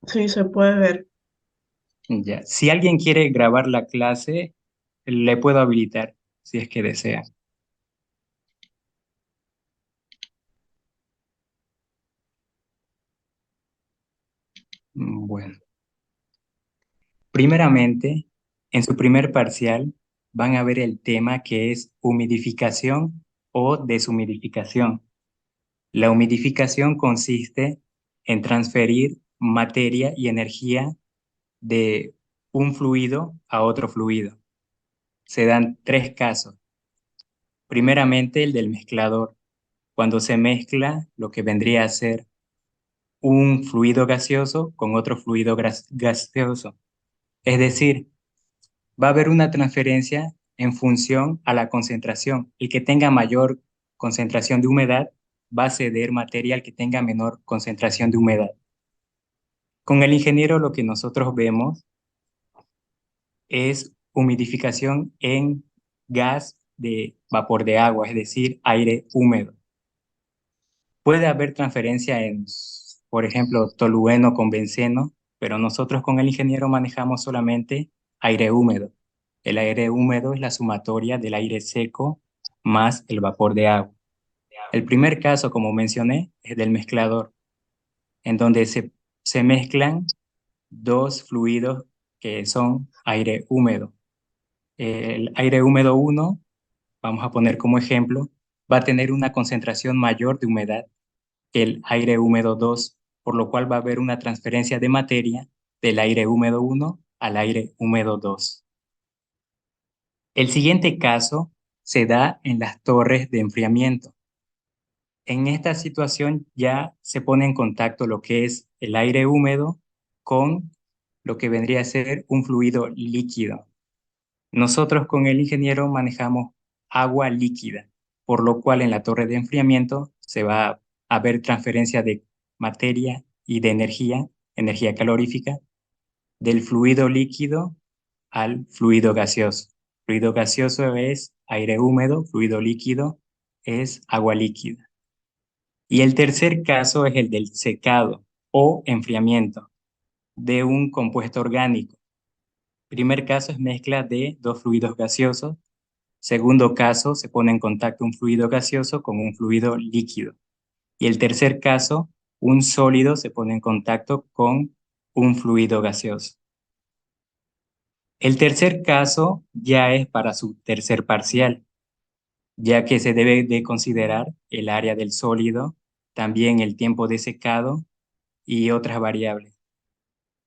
Sí, se puede ver. Ya. Si alguien quiere grabar la clase, le puedo habilitar, si es que desea. Bueno, primeramente, en su primer parcial van a ver el tema que es humidificación o deshumidificación. La humidificación consiste en transferir materia y energía de un fluido a otro fluido. Se dan tres casos. Primeramente, el del mezclador, cuando se mezcla lo que vendría a ser un fluido gaseoso con otro fluido gaseoso. Es decir, va a haber una transferencia en función a la concentración. El que tenga mayor concentración de humedad va a ceder materia al que tenga menor concentración de humedad. Con el ingeniero lo que nosotros vemos es humidificación en gas de vapor de agua, es decir, aire húmedo. Puede haber transferencia en, por ejemplo, tolueno con benceno, pero nosotros con el ingeniero manejamos solamente aire húmedo. El aire húmedo es la sumatoria del aire seco más el vapor de agua. El primer caso, como mencioné, es del mezclador, en donde se mezclan dos fluidos que son aire húmedo. El aire húmedo uno, vamos a poner como ejemplo, va a tener una concentración mayor de humedad que el aire húmedo 2, por lo cual va a haber una transferencia de materia del aire húmedo uno al aire húmedo 2. El siguiente caso se da en las torres de enfriamiento. En esta situación ya se pone en contacto lo que es el aire húmedo con lo que vendría a ser un fluido líquido. Nosotros con el ingeniero manejamos agua líquida, por lo cual en la torre de enfriamiento se va a ver transferencia de materia y de energía, energía calorífica, del fluido líquido al fluido gaseoso. Fluido gaseoso es aire húmedo, fluido líquido es agua líquida. Y el tercer caso es el del secado o enfriamiento de un compuesto orgánico. Primer caso es mezcla de dos fluidos gaseosos. Segundo caso, se pone en contacto un fluido gaseoso con un fluido líquido. Y el tercer caso, un sólido se pone en contacto con un fluido gaseoso. El tercer caso ya es para su tercer parcial, ya que se debe de considerar el área del sólido, también el tiempo de secado y otras variables.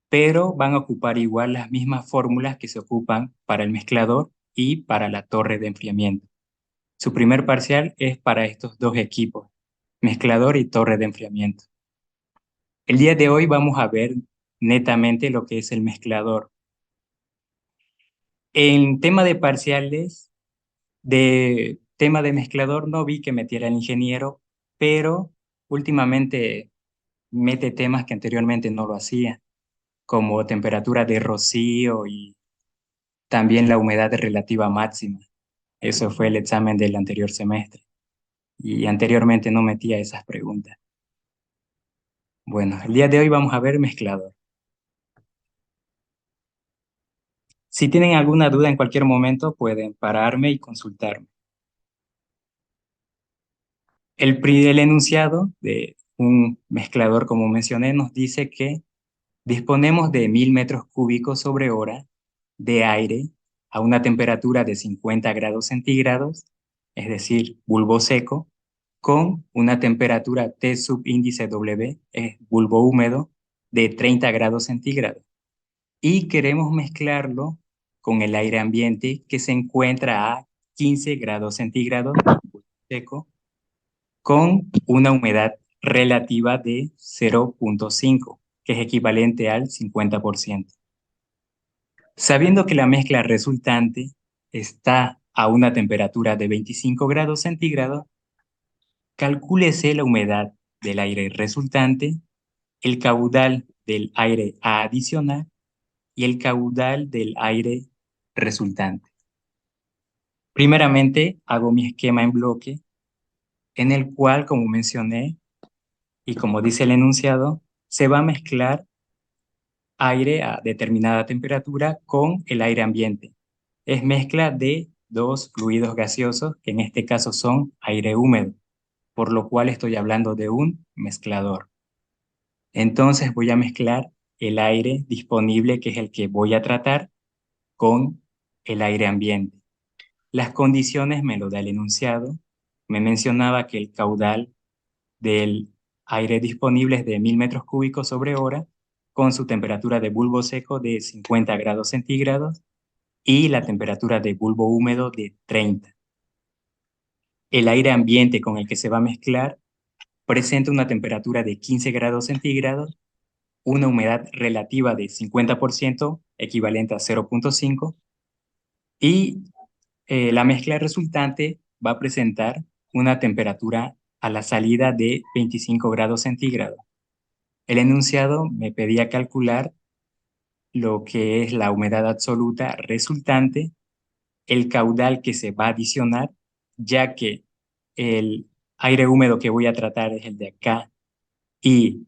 Pero van a ocupar igual las mismas fórmulas que se ocupan para el mezclador y para la torre de enfriamiento. Su primer parcial es para estos dos equipos, mezclador y torre de enfriamiento. El día de hoy vamos a ver netamente lo que es el mezclador. En tema de parciales, de tema de mezclador, no vi que metiera el ingeniero, pero últimamente mete temas que anteriormente no lo hacía, como temperatura de rocío y también la humedad relativa máxima. Eso fue el examen del anterior semestre y anteriormente no metía esas preguntas. Bueno, el día de hoy vamos a ver mezclador. Si tienen alguna duda en cualquier momento, pueden pararme y consultarme. El enunciado de un mezclador, como mencioné, nos dice que disponemos de 1000 metros cúbicos sobre hora de aire a una temperatura de 50 grados centígrados, es decir, bulbo seco, con una temperatura T subíndice W, es bulbo húmedo, de 30 grados centígrados. Y queremos mezclarlo con el aire ambiente que se encuentra a 15 grados centígrados, seco, con una humedad relativa de 0,5, que es equivalente al 50%. Sabiendo que la mezcla resultante está a una temperatura de 25 grados centígrados, calcúlese la humedad del aire resultante, el caudal del aire adicional y el caudal del aire resultante. Primeramente, hago mi esquema en bloque, en el cual, como mencioné y como dice el enunciado, se va a mezclar aire a determinada temperatura con el aire ambiente. Es mezcla de dos fluidos gaseosos, que en este caso son aire húmedo, por lo cual estoy hablando de un mezclador. Entonces voy a mezclar el aire disponible, que es el que voy a tratar, con el aire ambiente. Las condiciones me lo da el enunciado. Me mencionaba que el caudal del aire disponible es de 1000 metros cúbicos sobre hora, con su temperatura de bulbo seco de 50 grados centígrados y la temperatura de bulbo húmedo de 30. El aire ambiente con el que se va a mezclar presenta una temperatura de 15 grados centígrados, una humedad relativa de 50%, equivalente a 0,5, y la mezcla resultante va a presentar una temperatura a la salida de 25 grados centígrados. El enunciado me pedía calcular lo que es la humedad absoluta resultante, el caudal que se va a adicionar, ya que el aire húmedo que voy a tratar es el de acá, y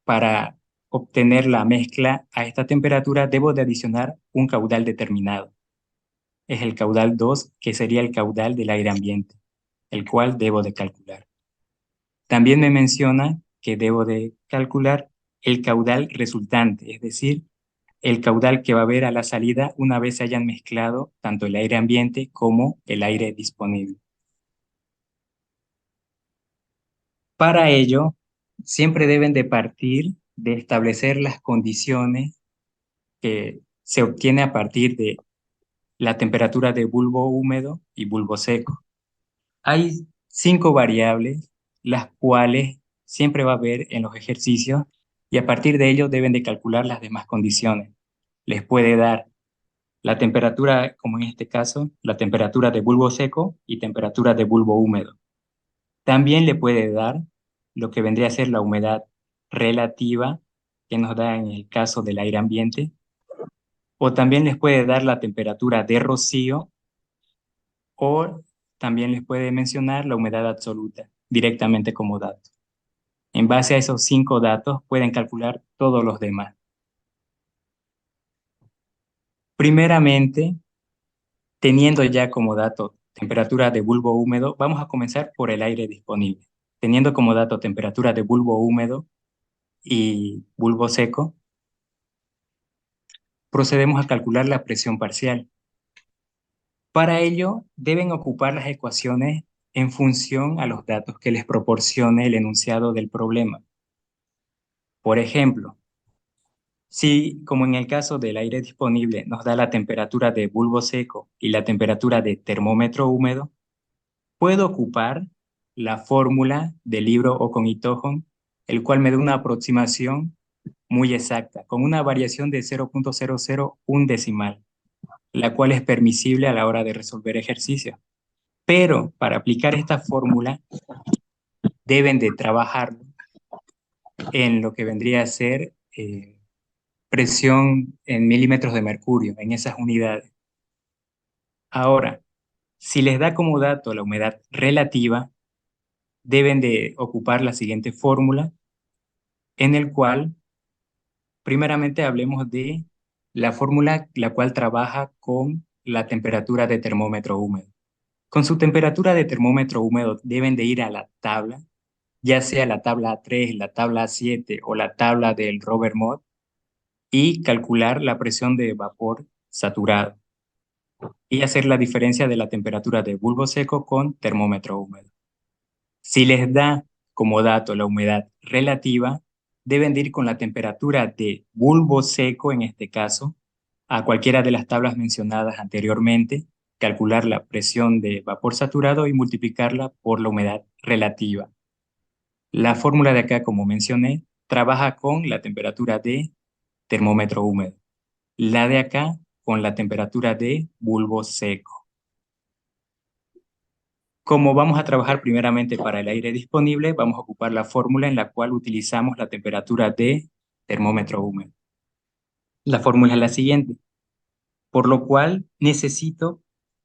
para obtener la mezcla a esta temperatura debo de adicionar un caudal determinado. Es el caudal 2, que sería el caudal del aire ambiente, el cual debo de calcular. También me menciona que debo de calcular el caudal resultante, es decir, el caudal que va a haber a la salida una vez se hayan mezclado tanto el aire ambiente como el aire disponible. Para ello, siempre deben de partir de establecer las condiciones que se obtiene a partir de la temperatura de bulbo húmedo y bulbo seco. Hay 5 variables, las cuales siempre va a haber en los ejercicios, y a partir de ello deben de calcular las demás condiciones. Les puede dar la temperatura, como en este caso, la temperatura de bulbo seco y temperatura de bulbo húmedo. También le puede dar lo que vendría a ser la humedad relativa, que nos da en el caso del aire ambiente, o también les puede dar la temperatura de rocío, o también les puede mencionar la humedad absoluta directamente como dato. En base a esos 5 datos pueden calcular todos los demás. Primeramente, teniendo ya como dato temperatura de bulbo húmedo, vamos a comenzar por el aire disponible. Teniendo como dato temperatura de bulbo húmedo y bulbo seco, procedemos a calcular la presión parcial. Para ello, deben ocupar las ecuaciones en función a los datos que les proporcione el enunciado del problema. Por ejemplo, si, como en el caso del aire disponible, nos da la temperatura de bulbo seco y la temperatura de termómetro húmedo, puedo ocupar la fórmula del libro Ocon-Itojon, el cual me da una aproximación muy exacta, con una variación de 0,001 decimal, la cual es permisible a la hora de resolver ejercicios. Pero para aplicar esta fórmula, deben de trabajar en lo que vendría a ser presión en milímetros de mercurio, en esas unidades. Ahora, si les da como dato la humedad relativa, deben de ocupar la siguiente fórmula, en el cual primeramente hablemos de la fórmula la cual trabaja con la temperatura de termómetro húmedo. Con su temperatura de termómetro húmedo deben de ir a la tabla, ya sea la tabla A3, la tabla A7 o la tabla del Robert Mott, y calcular la presión de vapor saturado y hacer la diferencia de la temperatura de bulbo seco con termómetro húmedo. Si les da como dato la humedad relativa, deben de ir con la temperatura de bulbo seco, en este caso, a cualquiera de las tablas mencionadas anteriormente, calcular la presión de vapor saturado y multiplicarla por la humedad relativa. La fórmula de acá, como mencioné, trabaja con la temperatura de termómetro húmedo. La de acá con la temperatura de bulbo seco. Como vamos a trabajar primeramente para el aire disponible, vamos a ocupar la fórmula en la cual utilizamos la temperatura de termómetro húmedo. La fórmula es la siguiente, por lo cual necesito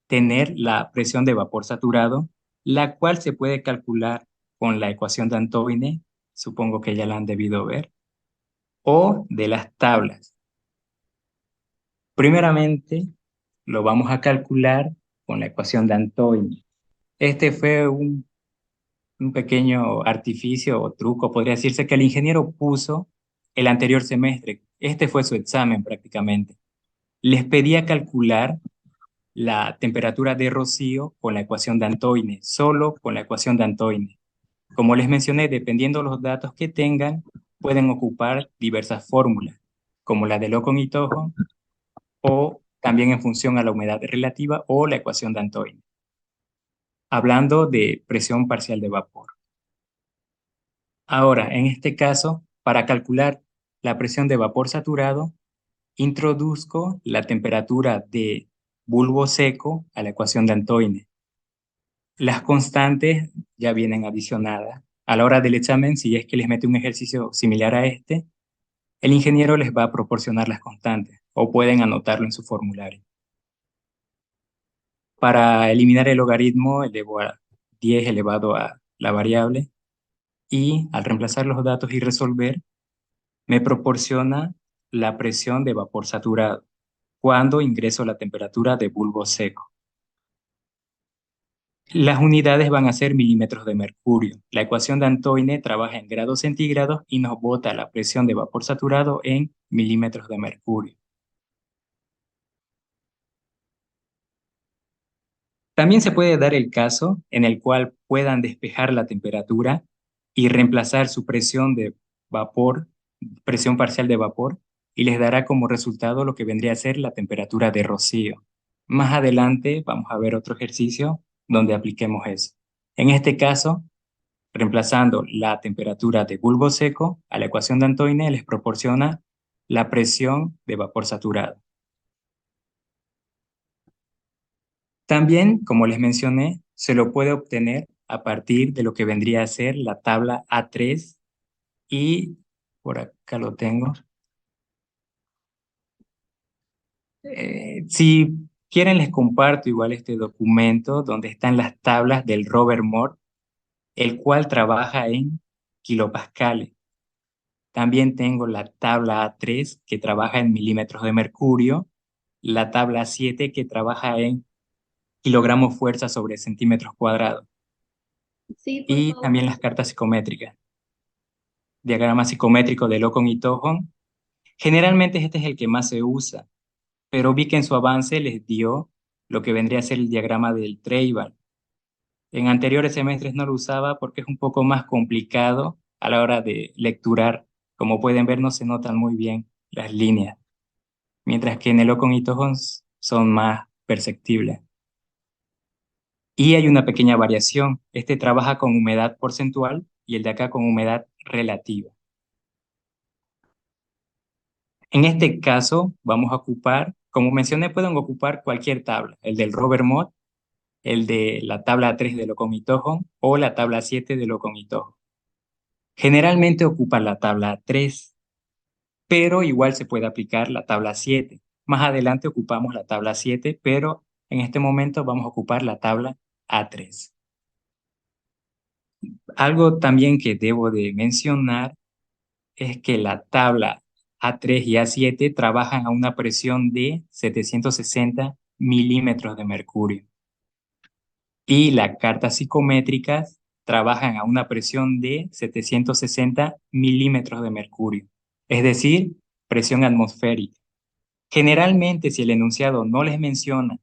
tener la presión de vapor saturado, la cual se puede calcular con la ecuación de Antoine, supongo que ya la han debido ver, o de las tablas. Primeramente, lo vamos a calcular con la ecuación de Antoine. Este fue un pequeño artificio o truco, podría decirse, que el ingeniero puso el anterior semestre. Este fue su examen prácticamente. Les pedía calcular la temperatura de rocío con la ecuación de Antoine, solo con la ecuación de Antoine. Como les mencioné, dependiendo de los datos que tengan, pueden ocupar diversas fórmulas, como la de Ocon y Tojo, o también en función a la humedad relativa o la ecuación de Antoine. Hablando de presión parcial de vapor. Ahora, en este caso, para calcular la presión de vapor saturado, introduzco la temperatura de bulbo seco a la ecuación de Antoine. Las constantes ya vienen adicionadas. A la hora del examen, si es que les mete un ejercicio similar a este, el ingeniero les va a proporcionar las constantes o pueden anotarlo en su formulario. Para eliminar el logaritmo, elevo a 10 elevado a la variable y al reemplazar los datos y resolver, me proporciona la presión de vapor saturado cuando ingreso la temperatura de bulbo seco. Las unidades van a ser milímetros de mercurio. La ecuación de Antoine trabaja en grados centígrados y nos bota la presión de vapor saturado en milímetros de mercurio. También se puede dar el caso en el cual puedan despejar la temperatura y reemplazar su presión de vapor, presión parcial de vapor, y les dará como resultado lo que vendría a ser la temperatura de rocío. Más adelante vamos a ver otro ejercicio donde apliquemos eso. En este caso, reemplazando la temperatura de bulbo seco a la ecuación de Antoine les proporciona la presión de vapor saturado. También, como les mencioné, se lo puede obtener a partir de lo que vendría a ser la tabla A3 y por acá lo tengo. Si quieren les comparto igual este documento donde están las tablas del Robert Moore, el cual trabaja en kilopascales. También tengo la tabla A3 que trabaja en milímetros de mercurio, la tabla A7 que trabaja en kilogramos fuerza sobre centímetros cuadrados Sí, por y favor. también las cartas psicométricas. Diagrama psicométrico de Ocon y Tojon. Generalmente este es el que más se usa, pero vi que en su avance les dio lo que vendría a ser el diagrama del Treibal. En anteriores semestres no lo usaba porque es un poco más complicado a la hora de lecturar. Como pueden ver, no se notan muy bien las líneas, mientras que en el Ocon y Tojon son más perceptibles. Y hay una pequeña variación. Este trabaja con humedad porcentual y el de acá con humedad relativa. En este caso, vamos a ocupar, como mencioné, pueden ocupar cualquier tabla, el del Robert Mott, el de la tabla 3 de Ocon y Tojon o la tabla 7 de Ocon y Tojon. Generalmente ocupa la tabla 3, pero igual se puede aplicar la tabla 7. Más adelante ocupamos la tabla 7, pero en este momento vamos a ocupar la tabla A3. Algo también que debo de mencionar es que la tabla A3 y A7 trabajan a una presión de 760 milímetros de mercurio y las cartas psicométricas trabajan a una presión de 760 milímetros de mercurio, es decir, presión atmosférica. Generalmente, si el enunciado no les menciona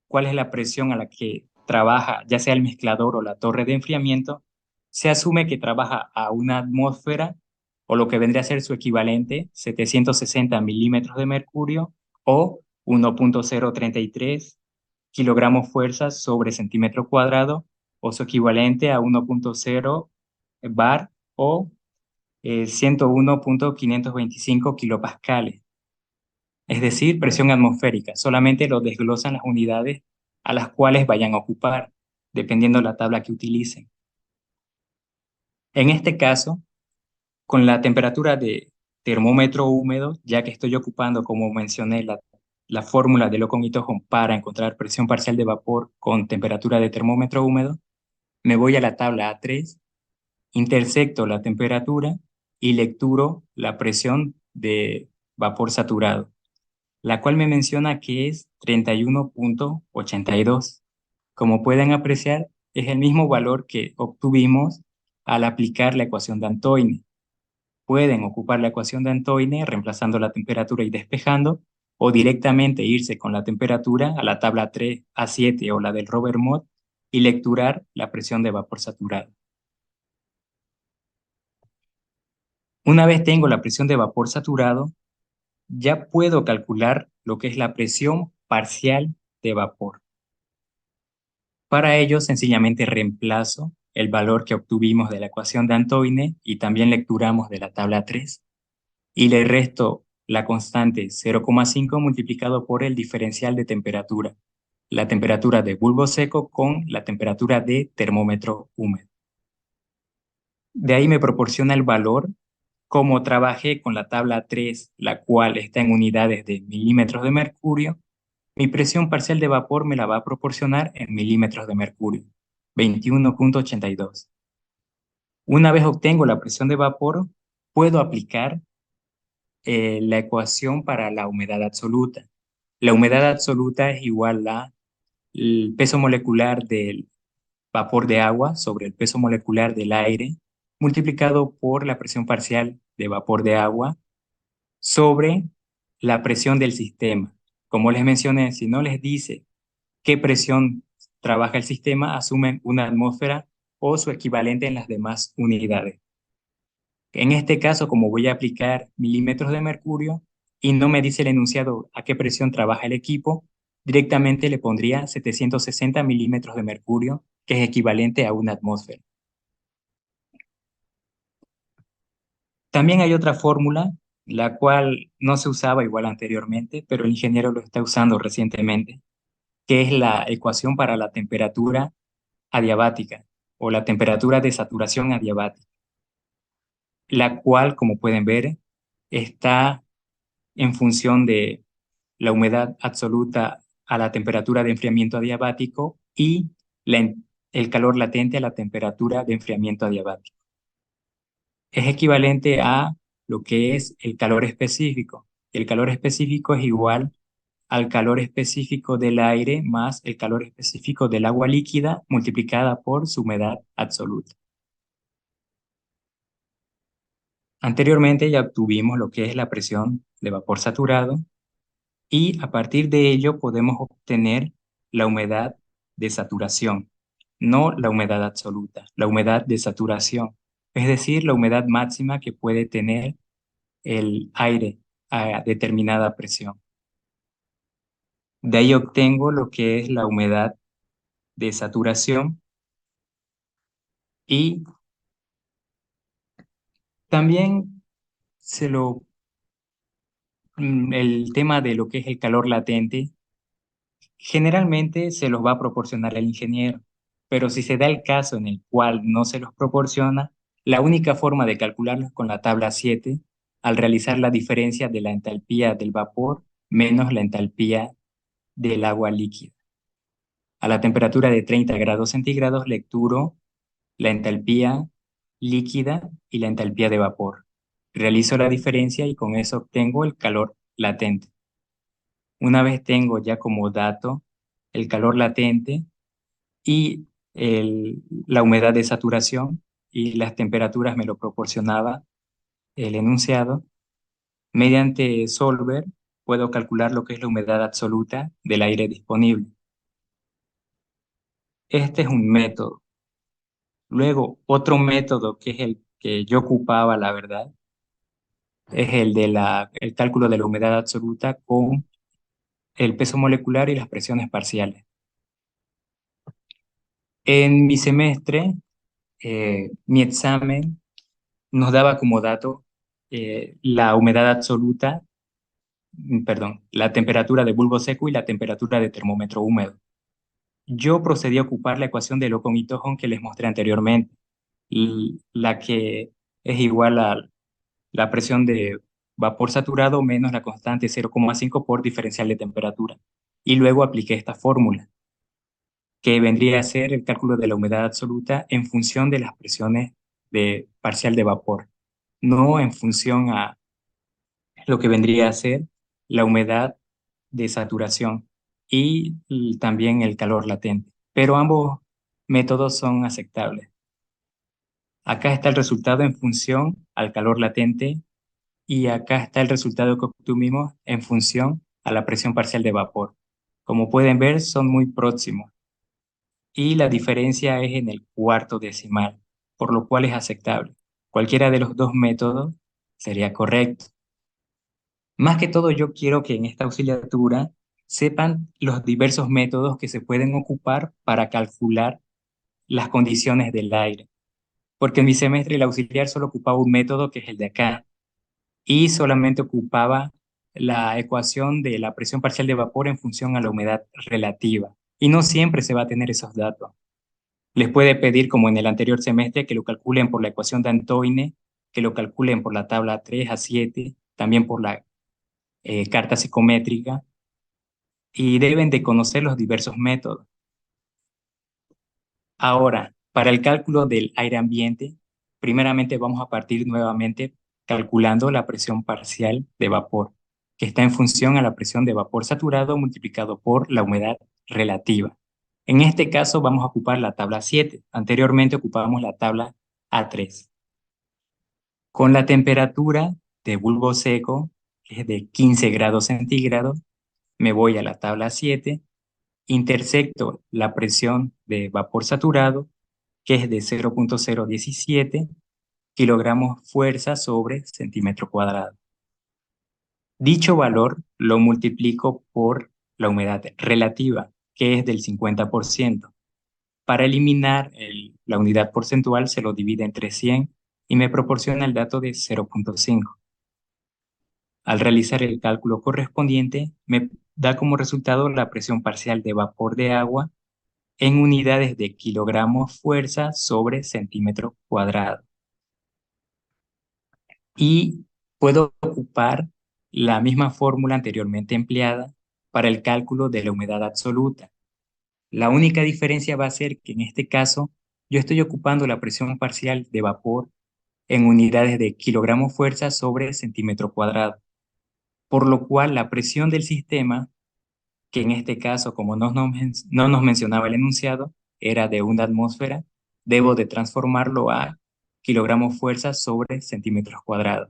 cuál es la presión a la que trabaja, ya sea el mezclador o la torre de enfriamiento, se asume que trabaja a una atmósfera o lo que vendría a ser su equivalente, 760 milímetros de mercurio o 1.033 kilogramos fuerza sobre centímetro cuadrado o su equivalente a 1.0 bar o 101.525 kilopascales. Es decir, presión atmosférica. Solamente lo desglosan las unidades a las cuales vayan a ocupar, dependiendo de la tabla que utilicen. En este caso, con la temperatura de termómetro húmedo, ya que estoy ocupando, como mencioné, la fórmula de Ocon y Tojon para encontrar presión parcial de vapor con temperatura de termómetro húmedo, me voy a la tabla A3, intersecto la temperatura y lecturo la presión de vapor saturado. la cual me menciona que es 31,82. Como pueden apreciar, es el mismo valor que obtuvimos al aplicar la ecuación de Antoine. Pueden ocupar la ecuación de Antoine reemplazando la temperatura y despejando, o directamente irse con la temperatura a la tabla 3 a 7 o la del Robert Mott y lecturar la presión de vapor saturado. Una vez tengo la presión de vapor saturado, ya puedo calcular lo que es la presión parcial de vapor. Para ello, sencillamente reemplazo el valor que obtuvimos de la ecuación de Antoine y también lecturamos de la tabla 3 y le resto la constante 0,5 multiplicado por el diferencial de temperatura, la temperatura de bulbo seco con la temperatura de termómetro húmedo. De ahí me proporciona el valor. Como trabajé con la tabla 3, la cual está en unidades de milímetros de mercurio, mi presión parcial de vapor me la va a proporcionar en milímetros de mercurio, 21,82. Una vez obtengo la presión de vapor, puedo aplicar la ecuación para la humedad absoluta. La humedad absoluta es igual a el peso molecular del vapor de agua sobre el peso molecular del aire multiplicado por la presión parcial de vapor de agua sobre la presión del sistema. Como les mencioné, si no les dice qué presión trabaja el sistema, asumen una atmósfera o su equivalente en las demás unidades. En este caso, como voy a aplicar milímetros de mercurio y no me dice el enunciado a qué presión trabaja el equipo, directamente le pondría 760 milímetros de mercurio, que es equivalente a una atmósfera. También hay otra fórmula, la cual no se usaba igual anteriormente, pero el ingeniero lo está usando recientemente, que es la ecuación para la temperatura adiabática o la temperatura de saturación adiabática, la cual, como pueden ver, está en función de la humedad absoluta a la temperatura de enfriamiento adiabático y el calor latente a la temperatura de enfriamiento adiabático. Es equivalente a lo que es el calor específico. El calor específico es igual al calor específico del aire más el calor específico del agua líquida multiplicada por su humedad absoluta. Anteriormente ya obtuvimos lo que es la presión de vapor saturado y a partir de ello podemos obtener la humedad de saturación, no la humedad absoluta, la humedad de saturación, es decir, la humedad máxima que puede tener el aire a determinada presión. De ahí obtengo lo que es la humedad de saturación y también el tema de lo que es el calor latente, generalmente se los va a proporcionar el ingeniero, pero si se da el caso en el cual no se los proporciona, la única forma de calcularlo es con la tabla 7, al realizar la diferencia de la entalpía del vapor menos la entalpía del agua líquida. A la temperatura de 30 grados centígrados lecturo la entalpía líquida y la entalpía de vapor. Realizo la diferencia y con eso obtengo el calor latente. Una vez tengo ya como dato el calor latente y la humedad de saturación y las temperaturas me lo proporcionaba el enunciado, mediante Solver puedo calcular lo que es la humedad absoluta del aire disponible. Este es un método. Luego, otro método que es el que yo ocupaba, la verdad, es el de el cálculo de la humedad absoluta con el peso molecular y las presiones parciales. En mi semestre, mi examen nos daba como dato la humedad absoluta, perdón, la temperatura de bulbo seco y la temperatura de termómetro húmedo. Yo procedí a ocupar la ecuación de Ocon y Tojon que les mostré anteriormente, la que es igual a la presión de vapor saturado menos la constante 0,5 por diferencial de temperatura. Y luego apliqué esta fórmula, que vendría a ser el cálculo de la humedad absoluta en función de las presiones de parcial de vapor, no en función a lo que vendría a ser la humedad de saturación y también el calor latente. Pero ambos métodos son aceptables. Acá está el resultado en función al calor latente y acá está el resultado que obtuvimos en función a la presión parcial de vapor. Como pueden ver, son muy próximos y la diferencia es en el cuarto decimal, por lo cual es aceptable. Cualquiera de los dos métodos sería correcto. Más que todo, yo quiero que en esta auxiliatura sepan los diversos métodos que se pueden ocupar para calcular las condiciones del aire. Porque en mi semestre el auxiliar solo ocupaba un método que es el de acá y solamente ocupaba la ecuación de la presión parcial de vapor en función a la humedad relativa. Y no siempre se va a tener esos datos. Les puede pedir, como en el anterior semestre, que lo calculen por la ecuación de Antoine, que lo calculen por la tabla 3 a 7, también por la carta psicométrica, y deben de conocer los diversos métodos. Ahora, para el cálculo del aire ambiente, primeramente vamos a partir nuevamente calculando la presión parcial de vapor, que está en función a la presión de vapor saturado multiplicado por la humedad relativa. En este caso vamos a ocupar la tabla 7. Anteriormente ocupábamos la tabla A3. Con la temperatura de bulbo seco, que es de 15 grados centígrados, me voy a la tabla 7, intersecto la presión de vapor saturado, que es de 0.017 kilogramos fuerza sobre centímetro cuadrado. Dicho valor lo multiplico por la humedad relativa, que es del 50%. Para eliminar la unidad porcentual se lo divide entre 100 y me proporciona el dato de 0.5. Al realizar el cálculo correspondiente, me da como resultado la presión parcial de vapor de agua en unidades de kilogramos fuerza sobre centímetro cuadrado. Y puedo ocupar la misma fórmula anteriormente empleada para el cálculo de la humedad absoluta. La única diferencia va a ser que en este caso yo estoy ocupando la presión parcial de vapor en unidades de kilogramos fuerza sobre centímetro cuadrado, por lo cual la presión del sistema, que en este caso, como no nos mencionaba el enunciado, era de una atmósfera, debo de transformarlo a kilogramos fuerza sobre centímetros cuadrados.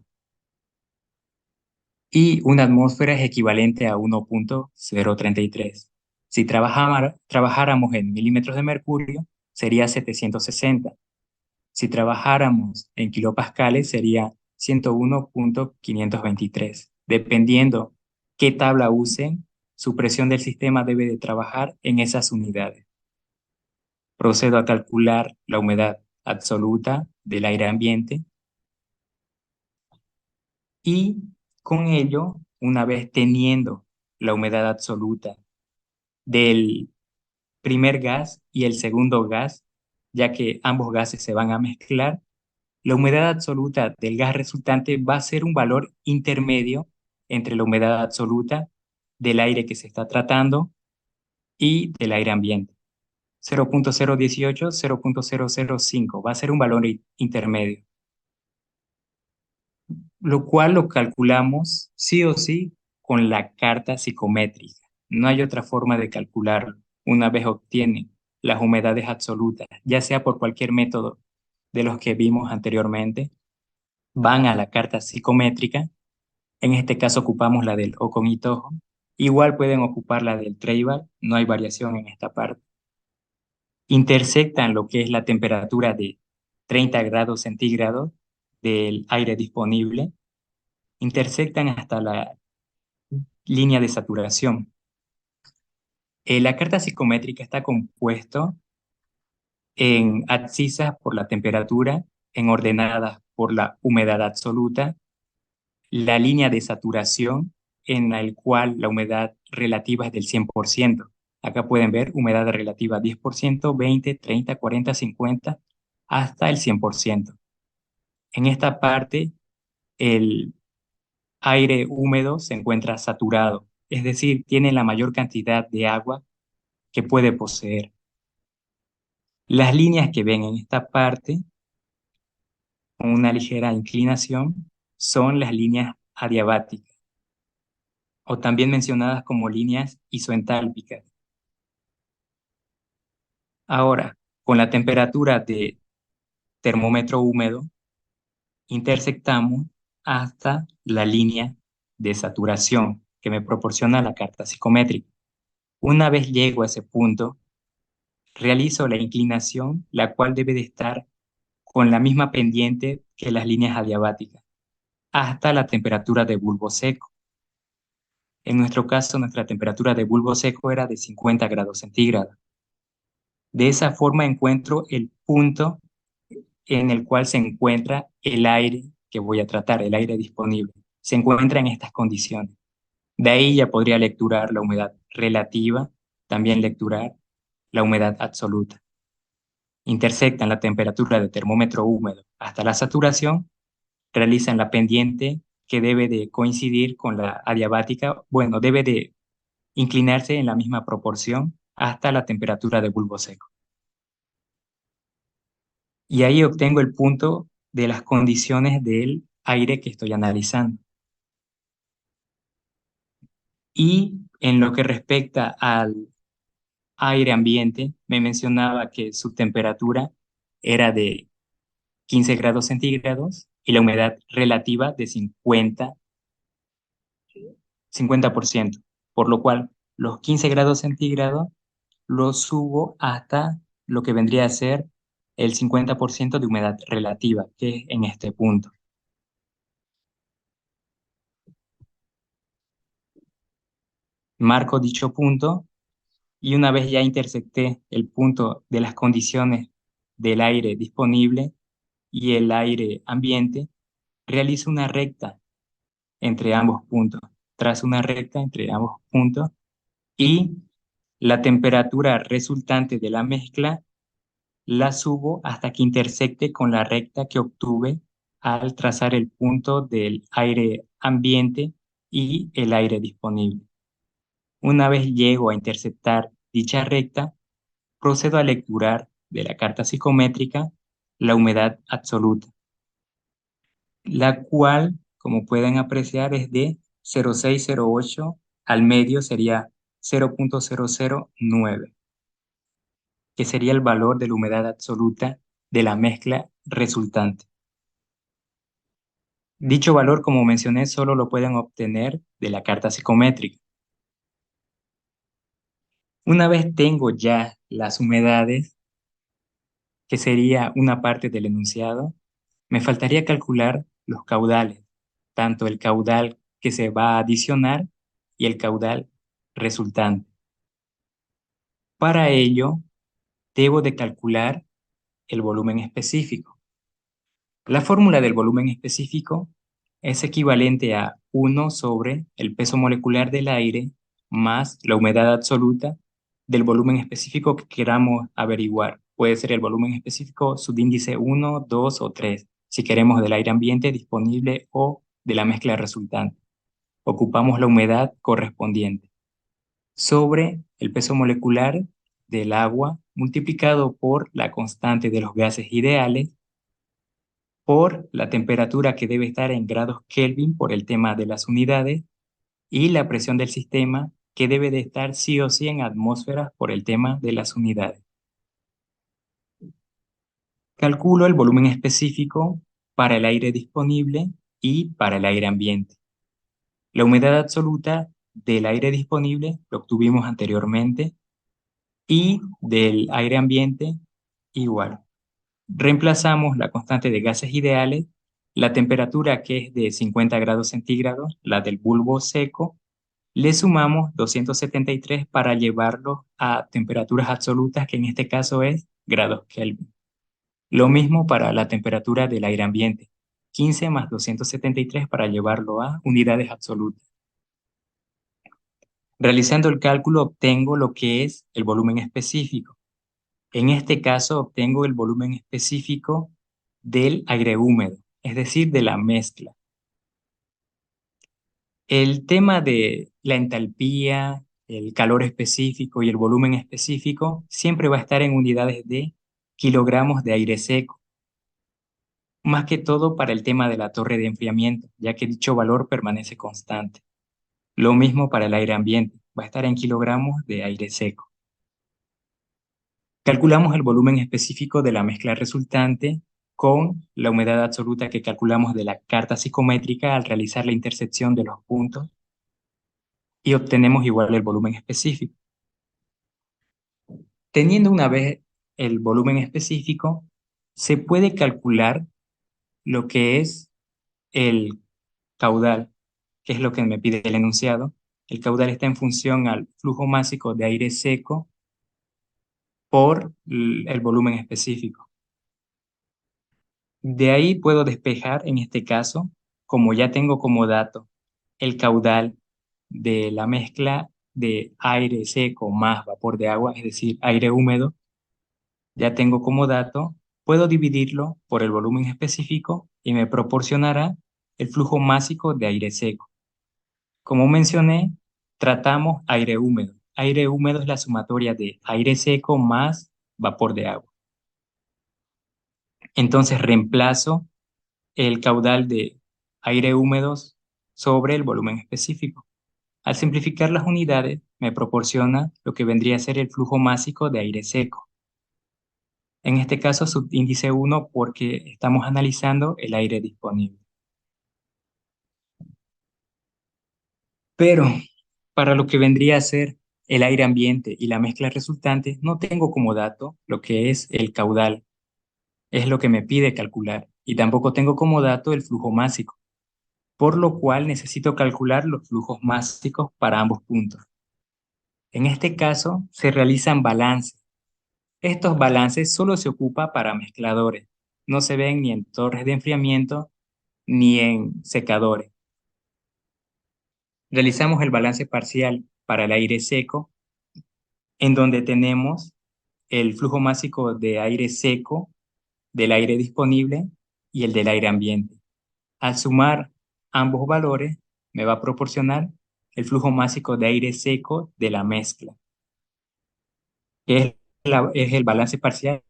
Y una atmósfera es equivalente a 1.033. Si trabajáramos en milímetros de mercurio, sería 760. Si trabajáramos en kilopascales, sería 101.523. Dependiendo qué tabla usen, su presión del sistema debe de trabajar en esas unidades. Procedo a calcular la humedad absoluta del aire ambiente y con ello, una vez teniendo la humedad absoluta del primer gas y el segundo gas, ya que ambos gases se van a mezclar, la humedad absoluta del gas resultante va a ser un valor intermedio entre la humedad absoluta del aire que se está tratando y del aire ambiente. 0.018, 0.005 va a ser un valor intermedio, lo cual lo calculamos sí o sí con la carta psicométrica. No hay otra forma de calcularlo. Una vez obtienen las humedades absolutas, ya sea por cualquier método de los que vimos anteriormente, van a la carta psicométrica. En este caso ocupamos la del Ocon-Itojo. Igual pueden ocupar la del Treibal, no hay variación en esta parte. Intersectan lo que es la temperatura de 30 grados centígrados del aire disponible, intersectan hasta la línea de saturación. La carta psicométrica está compuesto en abscisas por la temperatura, en ordenadas por la humedad absoluta, la línea de saturación en la cual la humedad relativa es del 100%. Acá pueden ver humedad relativa 10%, 20, 30, 40, 50, hasta el 100%. En esta parte, el aire húmedo se encuentra saturado, es decir, tiene la mayor cantidad de agua que puede poseer. Las líneas que ven en esta parte, con una ligera inclinación, son las líneas adiabáticas. o también mencionadas como líneas isoentálpicas. Ahora, con la temperatura de termómetro húmedo, intersectamos hasta la línea de saturación que me proporciona la carta psicométrica. Una vez llego a ese punto, realizo la inclinación, la cual debe de estar con la misma pendiente que las líneas adiabáticas, hasta la temperatura de bulbo seco. En nuestro caso, nuestra temperatura de bulbo seco era de 50 grados centígrados. De esa forma encuentro el punto en el cual se encuentra el aire que voy a tratar, el aire disponible. Se encuentra en estas condiciones. De ahí ya podría lecturar la humedad relativa, también lecturar la humedad absoluta. Intersectan la temperatura de termómetro húmedo hasta la saturación, realizan la pendiente que debe de coincidir con la adiabática, bueno, debe de inclinarse en la misma proporción hasta la temperatura de bulbo seco. Y ahí obtengo el punto de las condiciones del aire que estoy analizando. Y en lo que respecta al aire ambiente, me mencionaba que su temperatura era de 15 grados centígrados y la humedad relativa de 50%, por lo cual los 15 grados centígrados los subo hasta lo que vendría a ser el 50% de humedad relativa, que es en este punto. Marco dicho punto y una vez ya intersecté el punto de las condiciones del aire disponible y el aire ambiente, realizo una recta entre ambos puntos. Trazo una recta entre ambos puntos y la temperatura resultante de la mezcla la subo hasta que intersecte con la recta que obtuve al trazar el punto del aire ambiente y el aire disponible. Una vez llego a interceptar dicha recta, procedo a lecturar de la carta psicométrica la humedad absoluta, la cual, como pueden apreciar, es de 0,608, al medio sería 0,009, que sería el valor de la humedad absoluta de la mezcla resultante. Dicho valor, como mencioné, solo lo pueden obtener de la carta psicométrica. Una vez tengo ya las humedades, que sería una parte del enunciado, me faltaría calcular los caudales, tanto el caudal que se va a adicionar y el caudal resultante. Para ello, debo de calcular el volumen específico. La fórmula del volumen específico es equivalente a 1 sobre el peso molecular del aire más la humedad absoluta del volumen específico que queramos averiguar. Puede ser el volumen específico subíndice 1, 2 o 3, si queremos del aire ambiente disponible o de la mezcla resultante. Ocupamos la humedad correspondiente sobre el peso molecular del agua multiplicado por la constante de los gases ideales por la temperatura que debe estar en grados Kelvin por el tema de las unidades y la presión del sistema que debe de estar sí o sí en atmósferas por el tema de las unidades. Calculo el volumen específico para el aire disponible y para el aire ambiente. La humedad absoluta del aire disponible lo obtuvimos anteriormente y del aire ambiente igual. Reemplazamos la constante de gases ideales, la temperatura que es de 50 grados centígrados, la del bulbo seco, le sumamos 273 para llevarlo a temperaturas absolutas, que en este caso es grados Kelvin. Lo mismo para la temperatura del aire ambiente, 15 más 273 para llevarlo a unidades absolutas. Realizando el cálculo obtengo lo que es el volumen específico. En este caso obtengo el volumen específico del aire húmedo, es decir, de la mezcla. El tema de la entalpía, el calor específico y el volumen específico siempre va a estar en unidades de kilogramos de aire seco, más que todo para el tema de la torre de enfriamiento, ya que dicho valor permanece constante. Lo mismo para el aire ambiente, va a estar en kilogramos de aire seco. Calculamos el volumen específico de la mezcla resultante con la humedad absoluta que calculamos de la carta psicométrica al realizar la intersección de los puntos y obtenemos igual el volumen específico. Teniendo una vez el volumen específico, se puede calcular lo que es el caudal, que es lo que me pide el enunciado. El caudal está en función al flujo másico de aire seco por el volumen específico. De ahí puedo despejar, en este caso, como ya tengo como dato el caudal de la mezcla de aire seco más vapor de agua, es decir, aire húmedo, ya tengo como dato, puedo dividirlo por el volumen específico y me proporcionará el flujo másico de aire seco. Como mencioné, tratamos aire húmedo. Aire húmedo es la sumatoria de aire seco más vapor de agua. Entonces reemplazo el caudal de aire húmedos sobre el volumen específico. Al simplificar las unidades, me proporciona lo que vendría a ser el flujo másico de aire seco. En este caso, subíndice 1 porque estamos analizando el aire disponible. Pero para lo que vendría a ser el aire ambiente y la mezcla resultante, no tengo como dato lo que es el caudal, es lo que me pide calcular, y tampoco tengo como dato el flujo másico, por lo cual necesito calcular los flujos másicos para ambos puntos. En este caso, se realizan balances. Estos balances solo se ocupa para mezcladores, no se ven ni en torres de enfriamiento ni en secadores. Realizamos el balance parcial para el aire seco, en donde tenemos el flujo másico de aire seco, del aire disponible y el del aire ambiente. Al sumar ambos valores, me va a proporcionar el flujo másico de aire seco de la mezcla, que es el balance parcial.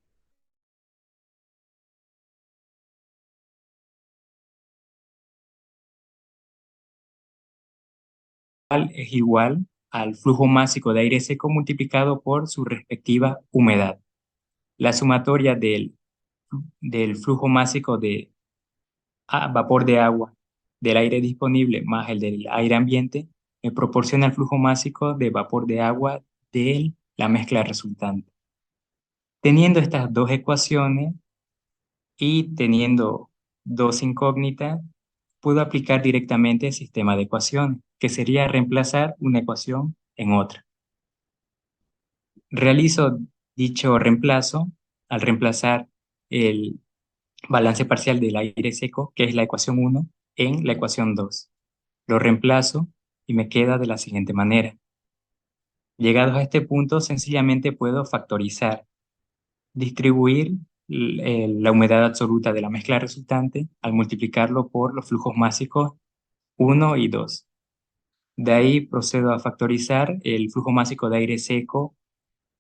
Es igual al flujo másico de aire seco multiplicado por su respectiva humedad. La sumatoria del flujo másico de vapor de agua del aire disponible más el del aire ambiente me proporciona el flujo másico de vapor de agua de la mezcla resultante. Teniendo estas dos ecuaciones y teniendo dos incógnitas, puedo aplicar directamente el sistema de ecuaciones, que sería reemplazar una ecuación en otra. Realizo dicho reemplazo al reemplazar el balance parcial del aire seco, que es la ecuación 1, en la ecuación 2. Lo reemplazo y me queda de la siguiente manera. Llegados a este punto, sencillamente puedo factorizar, distribuir la humedad absoluta de la mezcla resultante al multiplicarlo por los flujos másicos 1 y 2. De ahí procedo a factorizar el flujo másico de aire seco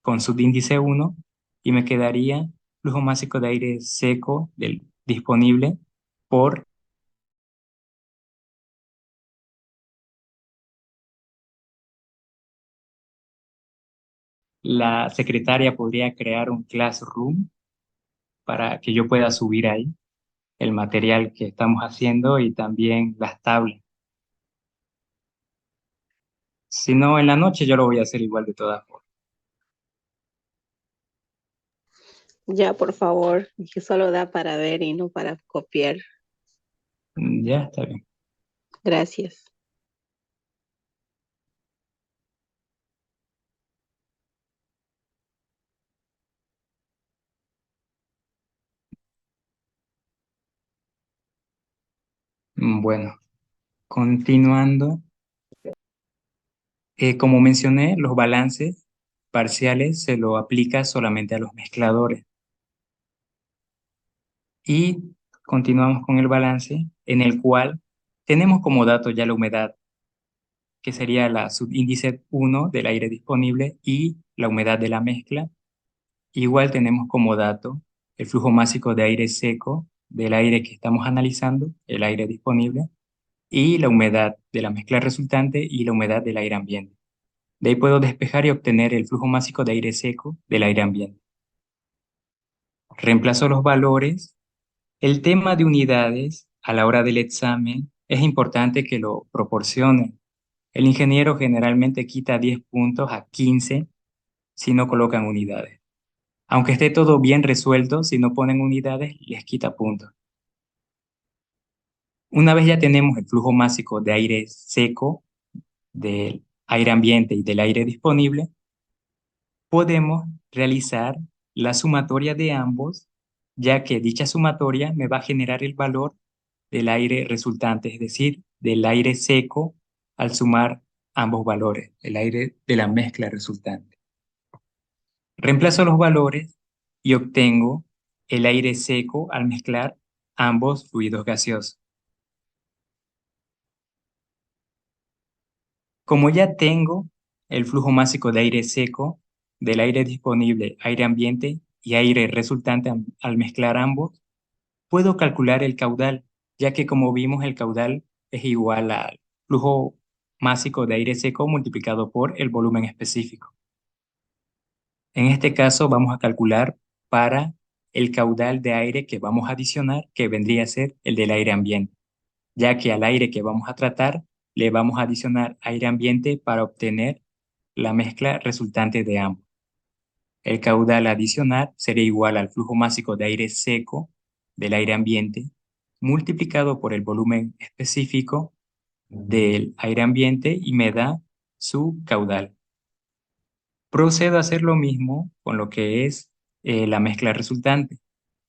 con subíndice 1 y me quedaría flujo másico de aire seco disponible por la secretaria podría crear un classroom para que yo pueda subir ahí el material que estamos haciendo y también las tablas. Si no, en la noche yo lo voy a hacer igual de todas formas. Ya, por favor, que solo da para ver y no para copiar. Ya está bien. Gracias. Bueno, continuando. Como mencioné, los balances parciales se lo aplica solamente a los mezcladores. Y continuamos con el balance en el cual tenemos como dato ya la humedad, que sería la subíndice 1 del aire disponible y la humedad de la mezcla. Igual tenemos como dato el flujo másico de aire seco del aire que estamos analizando, el aire disponible, y la humedad de la mezcla resultante y la humedad del aire ambiente. De ahí puedo despejar y obtener el flujo másico de aire seco del aire ambiente. Reemplazo los valores. El tema de unidades a la hora del examen es importante que lo proporcione. El ingeniero generalmente quita 10 puntos a 15 si no colocan unidades. Aunque esté todo bien resuelto, si no ponen unidades, les quita puntos. Una vez ya tenemos el flujo másico de aire seco, del aire ambiente y del aire disponible, podemos realizar la sumatoria de ambos, ya que dicha sumatoria me va a generar el valor del aire resultante, es decir, del aire seco al sumar ambos valores, el aire de la mezcla resultante. Reemplazo los valores y obtengo el aire seco al mezclar ambos fluidos gaseosos. Como ya tengo el flujo másico de aire seco, del aire disponible, aire ambiente y aire resultante al mezclar ambos, puedo calcular el caudal, ya que como vimos el caudal es igual al flujo másico de aire seco multiplicado por el volumen específico. En este caso vamos a calcular para el caudal de aire que vamos a adicionar, que vendría a ser el del aire ambiente, ya que al aire que vamos a tratar le vamos a adicionar aire ambiente para obtener la mezcla resultante de ambos. El caudal adicional sería igual al flujo másico de aire seco del aire ambiente multiplicado por el volumen específico del aire ambiente y me da su caudal. Procedo a hacer lo mismo con lo que es la mezcla resultante.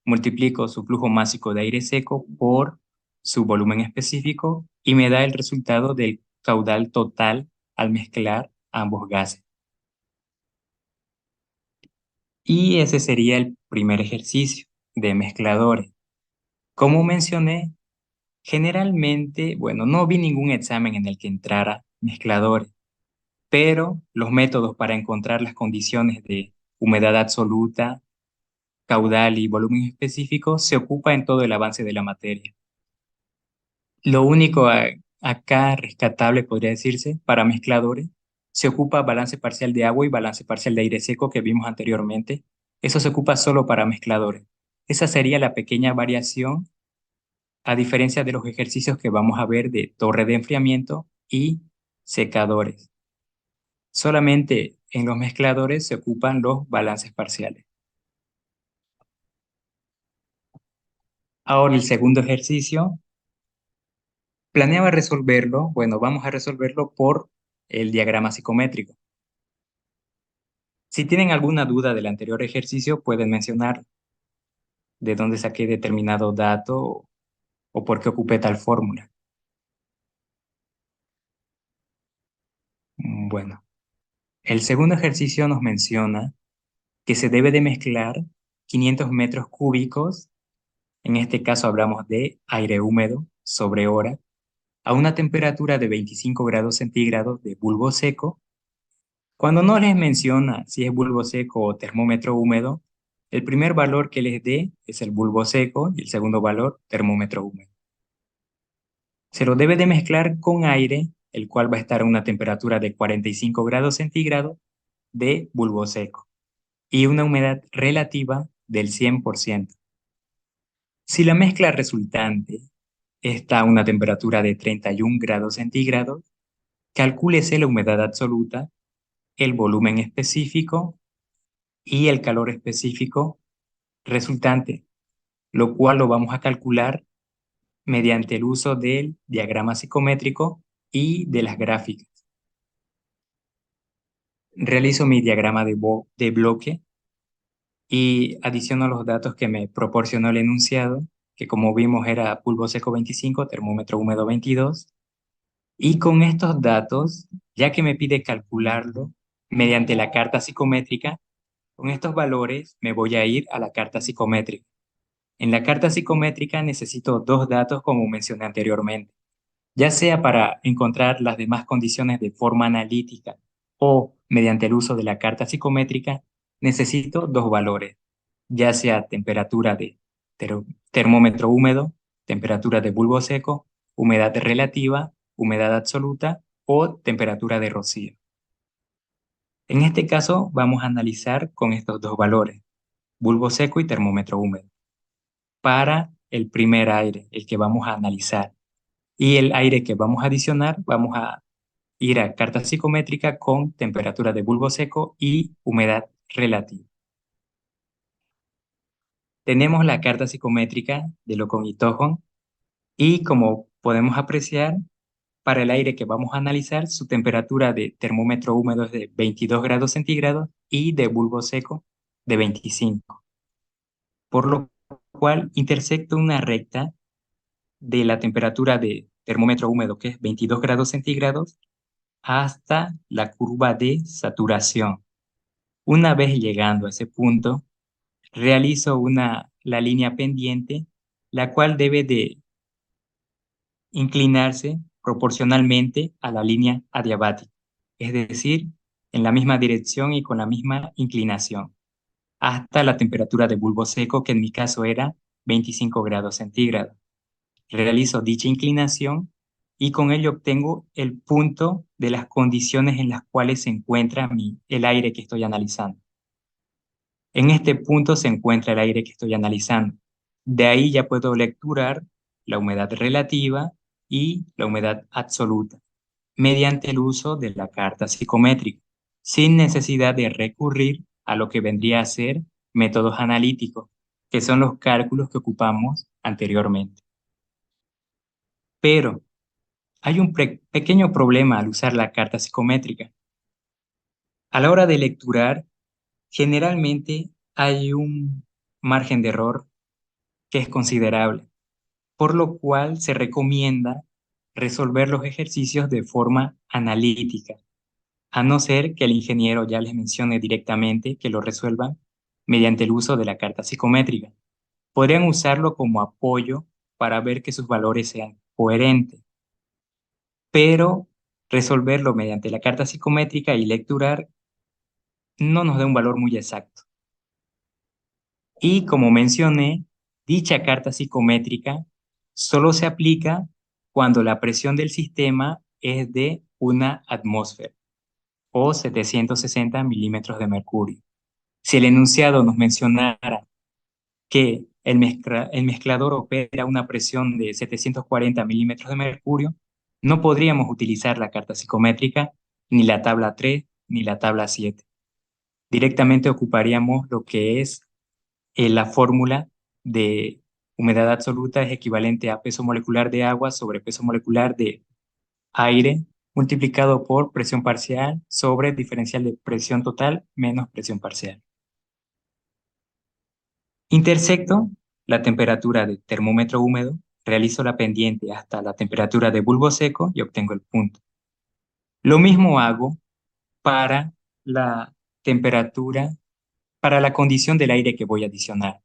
Multiplico su flujo másico de aire seco por su volumen específico y me da el resultado del caudal total al mezclar ambos gases. Y ese sería el primer ejercicio de mezcladores. Como mencioné, generalmente, bueno, no vi ningún examen en el que entrara mezcladores, pero los métodos para encontrar las condiciones de humedad absoluta, caudal y volumen específico se ocupa en todo el avance de la materia. Lo único acá rescatable, podría decirse, para mezcladores, se ocupa balance parcial de agua y balance parcial de aire seco que vimos anteriormente. Eso se ocupa solo para mezcladores. Esa sería la pequeña variación, a diferencia de los ejercicios que vamos a ver de torre de enfriamiento y secadores. Solamente en los mezcladores se ocupan los balances parciales. Ahora el segundo ejercicio, planeaba resolverlo, bueno, vamos a resolverlo por el diagrama psicométrico. Si tienen alguna duda del anterior ejercicio, pueden mencionar de dónde saqué determinado dato o por qué ocupé tal fórmula. Bueno, el segundo ejercicio nos menciona que se debe de mezclar 500 metros cúbicos, en este caso hablamos de aire húmedo sobre hora, a una temperatura de 25 grados centígrados de bulbo seco. Cuando no les menciona si es bulbo seco o termómetro húmedo, el primer valor que les dé es el bulbo seco y el segundo valor termómetro húmedo. Se lo debe de mezclar con aire, el cual va a estar a una temperatura de 45 grados centígrados de bulbo seco y una humedad relativa del 100%. Si la mezcla resultante está a una temperatura de 31 grados centígrados, calcúlese la humedad absoluta, el volumen específico y el calor específico resultante, lo cual lo vamos a calcular mediante el uso del diagrama psicométrico y de las gráficas. Realizo mi diagrama de bloque y adiciono los datos que me proporcionó el enunciado, que como vimos era bulbo seco 25, termómetro húmedo 22. Y con estos datos, ya que me pide calcularlo mediante la carta psicométrica, con estos valores me voy a ir a la carta psicométrica. En la carta psicométrica necesito dos datos como mencioné anteriormente, ya sea para encontrar las demás condiciones de forma analítica o mediante el uso de la carta psicométrica, necesito dos valores, ya sea temperatura de termómetro húmedo, temperatura de bulbo seco humedad relativa, humedad absoluta o temperatura de rocío. En este caso vamos a analizar con estos dos valores, bulbo seco y termómetro húmedo, para el primer aire, el que vamos a analizar. Y el aire que vamos a adicionar, vamos a ir a carta psicométrica con temperatura de bulbo seco y humedad relativa. Tenemos la carta psicométrica de Locón y Tojon y como podemos apreciar, para el aire que vamos a analizar, su temperatura de termómetro húmedo es de 22 grados centígrados y de bulbo seco de 25, por lo cual intersecto una recta de la temperatura de termómetro húmedo, que es 22 grados centígrados, hasta la curva de saturación. Una vez llegando a ese punto, realizo la línea pendiente, la cual debe de inclinarse proporcionalmente a la línea adiabática, es decir, en la misma dirección y con la misma inclinación, hasta la temperatura de bulbo seco, que en mi caso era 25 grados centígrados. Realizo dicha inclinación y con ello obtengo el punto de las condiciones en las cuales se encuentra el aire que estoy analizando. En este punto se encuentra el aire que estoy analizando. De ahí ya puedo lecturar la humedad relativa y la humedad absoluta mediante el uso de la carta psicométrica, sin necesidad de recurrir a lo que vendría a ser métodos analíticos, que son los cálculos que ocupamos anteriormente. Pero hay un pequeño problema al usar la carta psicométrica. A la hora de lecturar, generalmente hay un margen de error que es considerable, por lo cual se recomienda resolver los ejercicios de forma analítica, a no ser que el ingeniero ya les mencione directamente que lo resuelvan mediante el uso de la carta psicométrica. Podrían usarlo como apoyo para ver que sus valores sean coherentes, pero resolverlo mediante la carta psicométrica y lecturar no nos da un valor muy exacto. Y como mencioné, dicha carta psicométrica solo se aplica cuando la presión del sistema es de una atmósfera o 760 milímetros de mercurio. Si el enunciado nos mencionara que el mezclador opera a una presión de 740 milímetros de mercurio, no podríamos utilizar la carta psicométrica, ni la tabla 3, ni la tabla 7. Directamente ocuparíamos lo que es la fórmula de humedad absoluta es equivalente a peso molecular de agua sobre peso molecular de aire multiplicado por presión parcial sobre diferencial de presión total menos presión parcial. Intersecto la temperatura de termómetro húmedo, realizo la pendiente hasta la temperatura de bulbo seco y obtengo el punto. Lo mismo hago para la temperatura, para la condición del aire que voy a adicionar.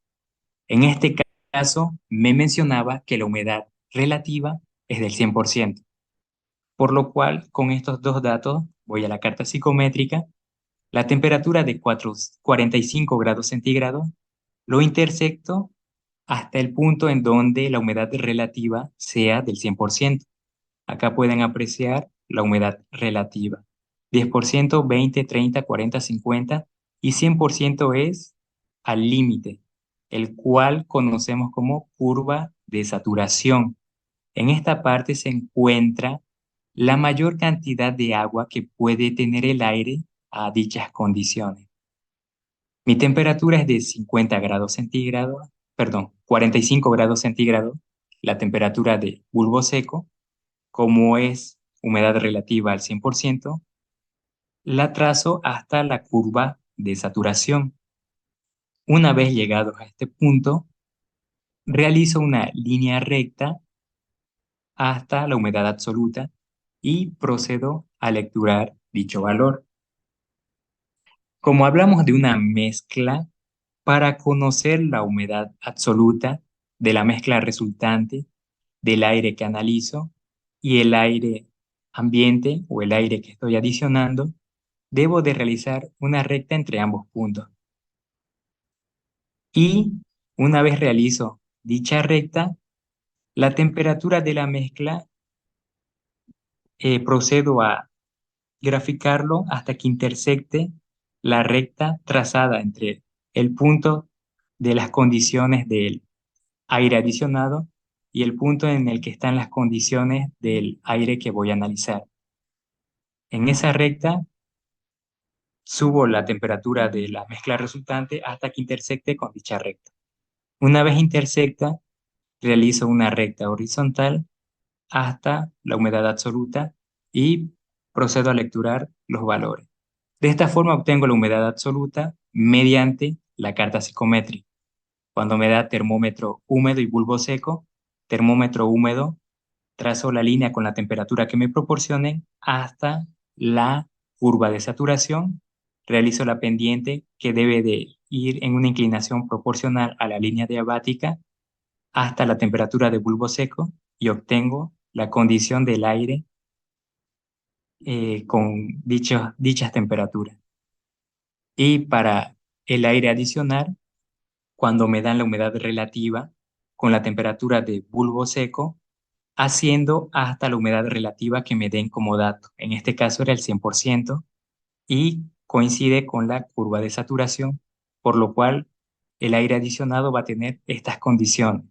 En este caso, me mencionaba que la humedad relativa es del 100%, por lo cual con estos dos datos voy a la carta psicométrica, la temperatura de 45 grados centígrados, lo intersecto hasta el punto en donde la humedad relativa sea del 100%. Acá pueden apreciar la humedad relativa. 10%, 20, 30, 40, 50 y 100% es al límite, el cual conocemos como curva de saturación. En esta parte se encuentra la mayor cantidad de agua que puede tener el aire a dichas condiciones. Mi temperatura es de 50 grados centígrados, perdón, 45 grados centígrados, la temperatura de bulbo seco, como es humedad relativa al 100%, la trazo hasta la curva de saturación. Una vez llegados a este punto, realizo una línea recta hasta la humedad absoluta y procedo a lecturar dicho valor. Como hablamos de una mezcla, para conocer la humedad absoluta de la mezcla resultante del aire que analizo y el aire ambiente o el aire que estoy adicionando, debo de realizar una recta entre ambos puntos. Y una vez realizo dicha recta, La temperatura de la mezcla, procedo a graficarlo hasta que intersecte la recta trazada entre el punto de las condiciones del aire adicionado y el punto en el que están las condiciones del aire que voy a analizar. En esa recta subo la temperatura de la mezcla resultante hasta que intersecte con dicha recta. Una vez intersecta, realizo una recta horizontal hasta la humedad absoluta y procedo a lecturar los valores. De esta forma obtengo la humedad absoluta mediante la carta psicométrica. Cuando me da termómetro húmedo y bulbo seco, termómetro húmedo, trazo la línea con la temperatura que me proporcionen hasta la curva de saturación, realizo la pendiente que debe de ir en una inclinación proporcional a la línea diabática hasta la temperatura de bulbo seco y obtengo la condición del aire con dichas temperaturas. Y para el aire adicional, cuando me dan la humedad relativa con la temperatura de bulbo seco, haciendo hasta la humedad relativa que me den como dato. En este caso era el 100% y coincide con la curva de saturación, por lo cual el aire adicionado va a tener estas condiciones,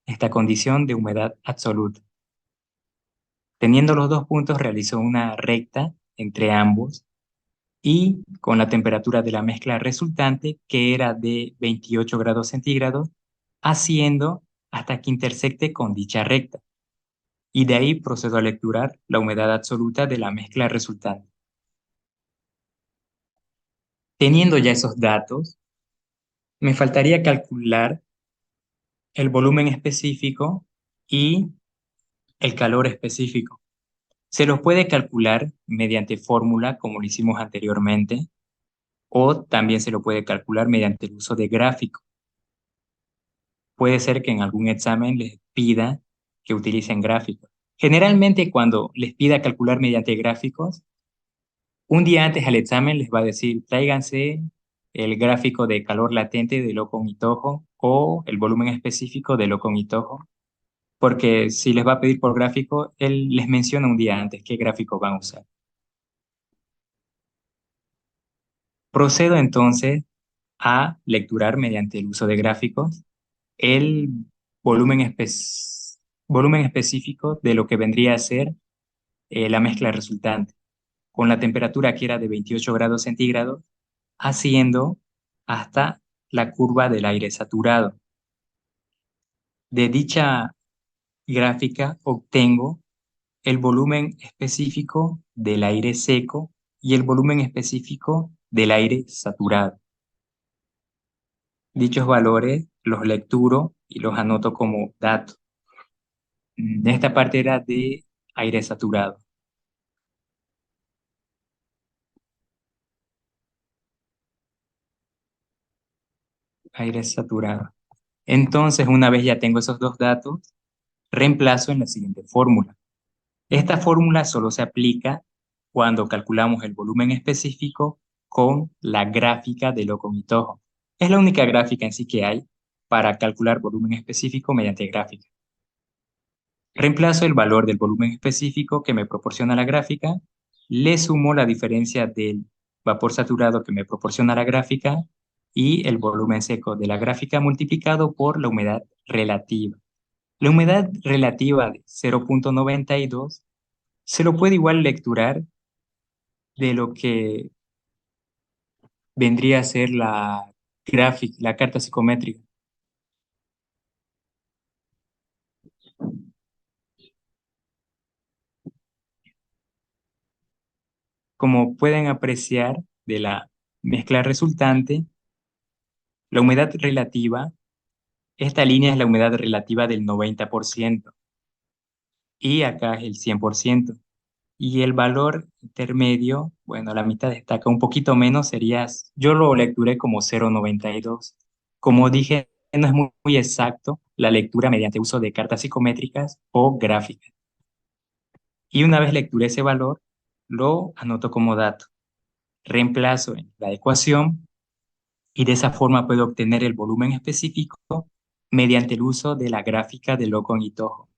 esta condición de humedad absoluta. Teniendo los dos puntos, realizó una recta entre ambos y con la temperatura de la mezcla resultante, que era de 28 grados centígrados, haciendo hasta que intersecte con dicha recta. Y de ahí procedo a lecturar la humedad absoluta de la mezcla resultante. Teniendo ya esos datos, me faltaría calcular el volumen específico y el calor específico. Se los puede calcular mediante fórmula, como lo hicimos anteriormente, o también se lo puede calcular mediante el uso de gráficos. Puede ser que en algún examen les pida que utilicen gráficos. Generalmente cuando les pida calcular mediante gráficos, un día antes al examen les va a decir, tráiganse el gráfico de calor latente de Locon y Tojo o el volumen específico de Locon y Tojo, porque si les va a pedir por gráfico, él les menciona un día antes qué gráfico van a usar. Procedo entonces a lecturar mediante el uso de gráficos el volumen, volumen específico de lo que vendría a ser la mezcla resultante, con la temperatura que era de 28 grados centígrados, haciendo hasta la curva del aire saturado. De dicha gráfica obtengo el volumen específico del aire seco y el volumen específico del aire saturado. Dichos valores los lecturo y los anoto como datos. Esta parte era de aire saturado. Aire saturado. Entonces, una vez ya tengo esos dos datos, reemplazo en la siguiente fórmula. Esta fórmula solo se aplica cuando calculamos el volumen específico con la gráfica de Locon y Tojo. Es la única gráfica en sí que hay para calcular volumen específico mediante gráfica. Reemplazo el valor del volumen específico que me proporciona la gráfica, le sumo la diferencia del vapor saturado que me proporciona la gráfica y el volumen seco de la gráfica multiplicado por la humedad relativa. La humedad relativa de 0,92 se lo puede igual lecturar de lo que vendría a ser la gráfica, la carta psicométrica. Como pueden apreciar de la mezcla resultante, la humedad relativa, esta línea es la humedad relativa del 90% y acá es el 100%. Y el valor intermedio, bueno, la mitad destaca un poquito menos, sería, yo lo lecturé como 0,92. Como dije, no es muy exacto la lectura mediante uso de cartas psicométricas o gráficas. Y una vez lecturé ese valor, lo anoto como dato. Reemplazo en la ecuación y de esa forma puedo obtener el volumen específico mediante el uso de la gráfica de Locon y Tojo.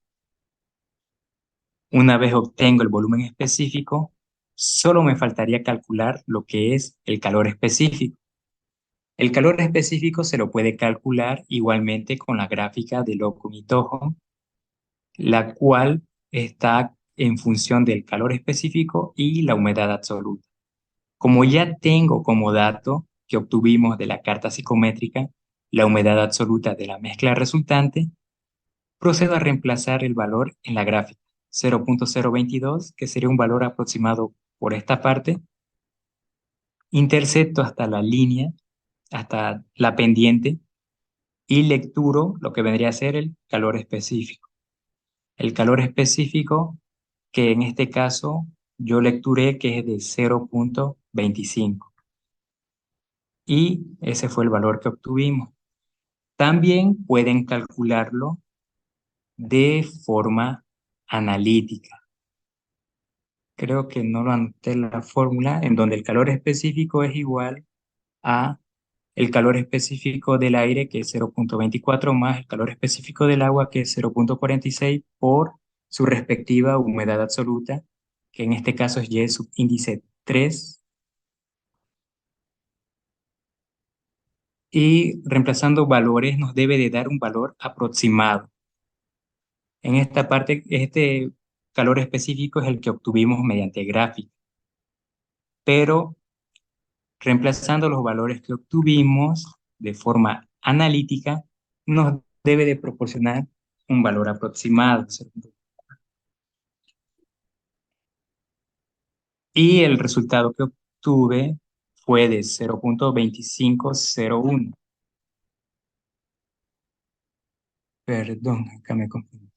Una vez obtengo el volumen específico, solo me faltaría calcular lo que es el calor específico. El calor específico se lo puede calcular igualmente con la gráfica de Locum y Tohon, la cual está en función del calor específico y la humedad absoluta. Como ya tengo como dato que obtuvimos de la carta psicométrica la humedad absoluta de la mezcla resultante, procedo a reemplazar el valor en la gráfica 0.022, que sería un valor aproximado por esta parte, intercepto hasta la línea, hasta la pendiente, y lecturo lo que vendría a ser el calor específico. El calor específico, que en este caso yo lecturé que es de 0.25. Y ese fue el valor que obtuvimos. También pueden calcularlo de forma analítica. Creo que no lo anoté en la fórmula, en donde el calor específico es igual a el calor específico del aire, que es 0.24, más el calor específico del agua, que es 0.46, por su respectiva humedad absoluta, que en este caso es Y subíndice 3. Y reemplazando valores nos debe de dar un valor aproximado. En esta parte, este calor específico es el que obtuvimos mediante gráfica, pero reemplazando los valores que obtuvimos de forma analítica, nos debe de proporcionar un valor aproximado. Y el resultado que obtuve fue de 0.2501. Perdón, acá me confundí.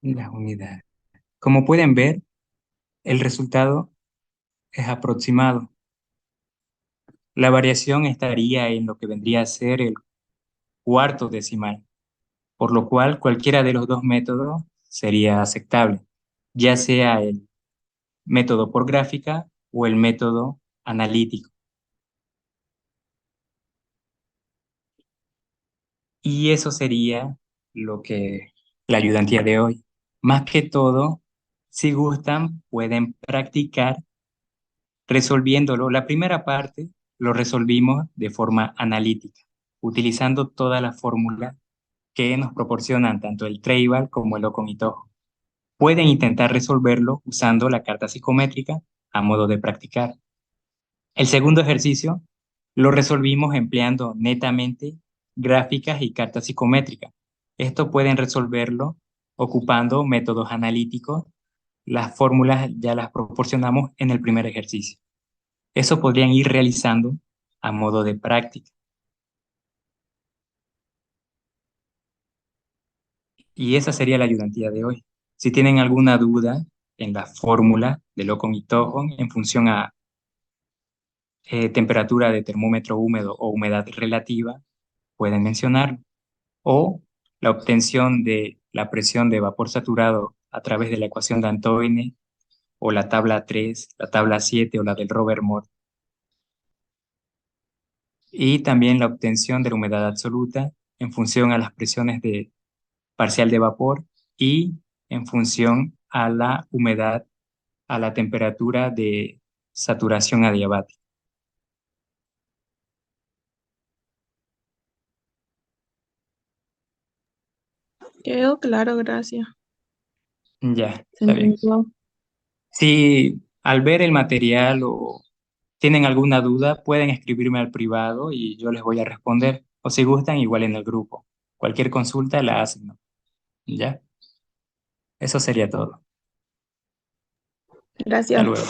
Las unidades. Como pueden ver, el resultado es aproximado. La variación estaría en lo que vendría a ser el cuarto decimal, por lo cual cualquiera de los dos métodos sería aceptable, ya sea el método por gráfica o el método analítico. Y eso sería lo que la ayudantía de hoy. Más que todo, si gustan, pueden practicar resolviéndolo. La primera parte lo resolvimos de forma analítica, utilizando todas las fórmulas que nos proporcionan tanto el Treibal como el Ocon y Tojo. Pueden intentar resolverlo usando la carta psicométrica a modo de practicar. El segundo ejercicio lo resolvimos empleando netamente gráficas y cartas psicométricas. Esto pueden resolverlo ocupando métodos analíticos. Las fórmulas ya las proporcionamos en el primer ejercicio. Eso podrían ir realizando a modo de práctica. Y esa sería la ayudantía de hoy. Si tienen alguna duda en la fórmula de Ocon y Tohon en función a temperatura de termómetro húmedo o humedad relativa, pueden mencionarlo. O la obtención de la presión de vapor saturado a través de la ecuación de Antoine, o la tabla 3, la tabla 7 o la del Robert Moore. Y también la obtención de la humedad absoluta en función a las presiones de parcial de vapor y en función a la humedad, a la temperatura de saturación adiabática. Quedó claro, gracias. Ya, Se está bien. entendió. Si al ver el material o tienen alguna duda, pueden escribirme al privado y yo les voy a responder. O si gustan, igual en el grupo. Cualquier consulta la hacen, ¿no? ¿Ya? Eso sería todo. Hasta Gracias. luego.